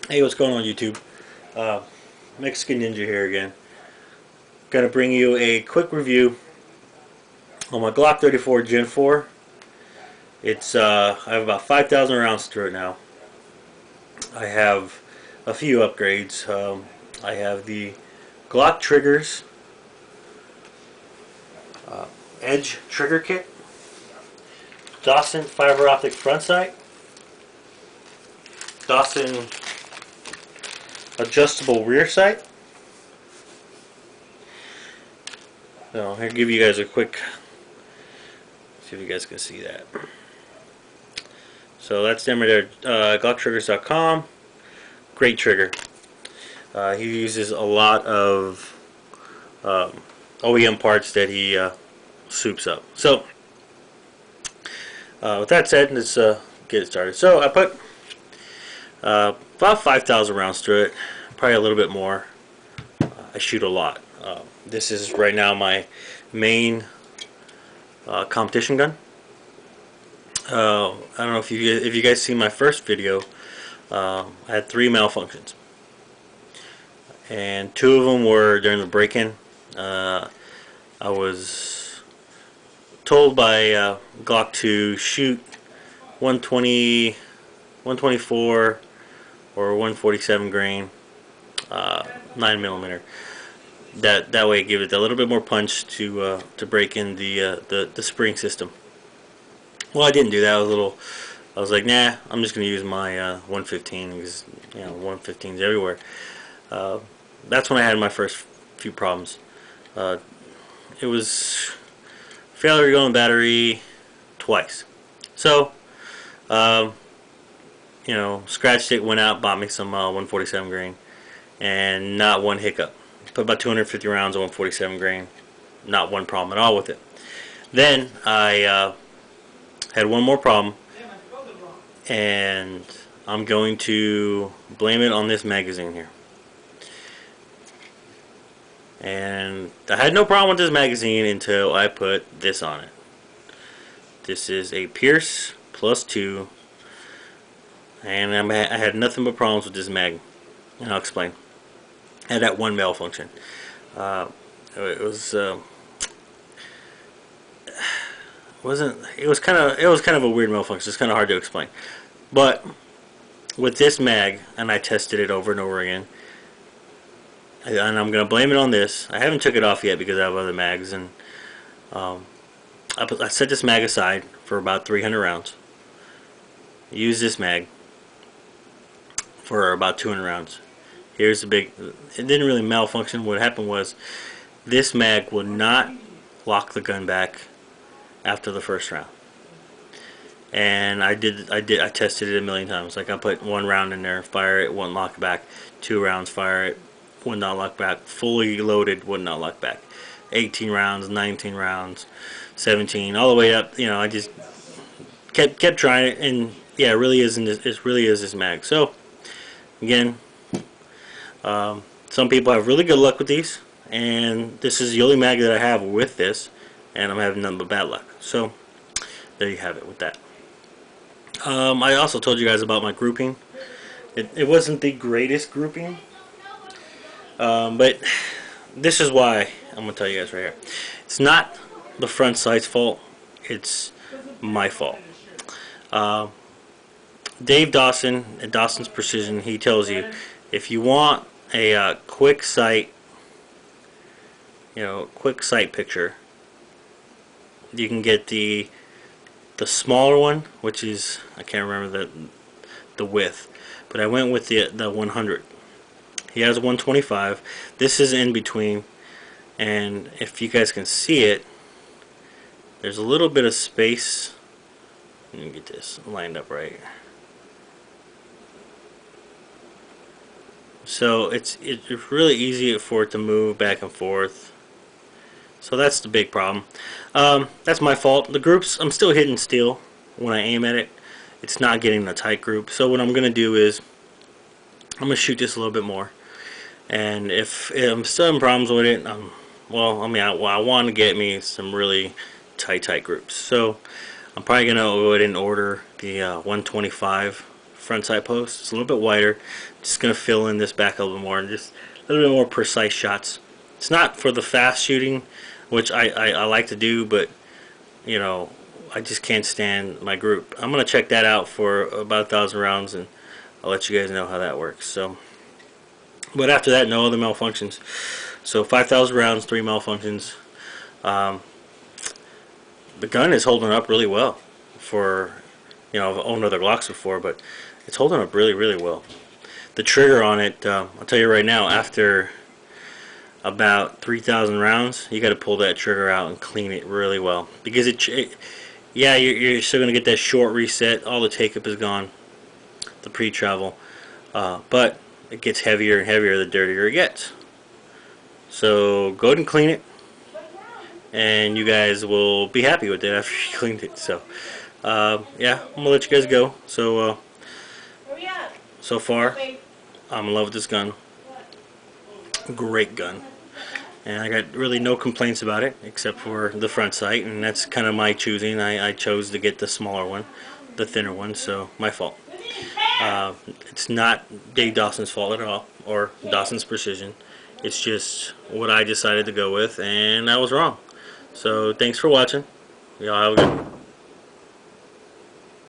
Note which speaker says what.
Speaker 1: Hey, what's going on, YouTube? Mexican Ninja here again. Gonna bring you a quick review on my Glock34 Gen 4. I have about 5,000 rounds to it now. I have a few upgrades. I have the Glock triggers, EAGE trigger kit, DAWSON fiber optic front sight, DAWSON adjustable rear sight. So I'll give you guys a quick, see if you guys can see that. So that's them right there, Glock34.com. Great trigger. He uses a lot of OEM parts that he soups up. So with that said, let's get it started. So I put about 5,000 rounds through it, probably a little bit more. I shoot a lot. This is right now my main competition gun. I don't know if you guys see my first video. I had 3 malfunctions, and 2 of them were during the break-in. I was told by Glock to shoot 120, 124, or 147 grain 9mm. That way, give it a little bit more punch to break in the spring system. Well, I didn't do that. I was like, nah, I'm just gonna use my 115 because 115s everywhere. That's when I had my first few problems. It was failure going battery twice. So, scratch stick went out, bought me some 147 grain, and not one hiccup. Put about 250 rounds of 147 grain, not one problem at all with it. Then I had one more problem, and I'm going to blame it on this magazine here. And I had no problem with this magazine until I put this on it. This is a Pierce +2, and I had nothing but problems with this mag, and I'll explain. I had that one malfunction. It was kind of a weird malfunction. It's kind of hard to explain. But with this mag, and I tested it over and over again, and I'm gonna blame it on this. I haven't took it off yet because I have other mags, and I set this mag aside for about 300 rounds. Use this mag for about 200 rounds. Here's the big. It didn't really malfunction. What happened was this mag would not lock the gun back after the first round. And I tested it a million times. Like, I put 1 round in there, fire it, wouldn't lock back. 2 rounds, fire it, would not lock back. Fully loaded, would not lock back. 18 rounds, 19 rounds, 17, all the way up. I just kept trying it, and yeah, it really is this mag. So again, some people have really good luck with these, and this is the only mag that I have with this, and I'm having nothing but bad luck. So there you have it with that. I also told you guys about my grouping. It wasn't the greatest grouping, but this is why I'm going to tell you guys right here. It's not the front sight's fault. It's my fault. Dave Dawson at Dawson's Precision, he tells you if you want a quick sight, quick sight picture, you can get the smaller one, which is, I can't remember the width, but I went with the 100. He has a 125. This is in between, and if you guys can see it, there's a little bit of space. Let me get this lined up right. So it's really easy for it to move back and forth. So that's the big problem. That's my fault. The groups, I'm still hitting steel when I aim at it. It's not getting a tight group. So what I'm going to do is I'm going to shoot this a little bit more. And if I'm still having problems with it, I want to get me some really tight groups. So I'm probably going to go ahead and order the 125 front sight post. It's a little bit wider. Just gonna fill in this back a little bit more and just a little bit more precise shots. It's not for the fast shooting, which I like to do, but you know, I just can't stand my group. I'm gonna check that out for about 1,000 rounds, and I'll let you guys know how that works. So, but after that, no other malfunctions. So 5,000 rounds, 3 malfunctions. The gun is holding up really well. For, you know, I've owned other Glocks before, but it's holding up really, really well. The trigger on it, I'll tell you right now, after about 3,000 rounds, you got to pull that trigger out and clean it really well, because yeah, you're still gonna get that short reset. All the take-up is gone, the pre-travel, but it gets heavier and heavier the dirtier it gets. So go ahead and clean it, and you guys will be happy with it after you cleaned it. So yeah, I'm gonna let you guys go. So so far I'm in love with this gun. Great gun, and I got really no complaints about it except for the front sight, and that's kind of my choosing. I chose to get the smaller one, the thinner one, so my fault. It's not Dave Dawson's fault at all, or Dawson's Precision. It's just what I decided to go with, and I was wrong. So thanks for watching. Y'all have a good one.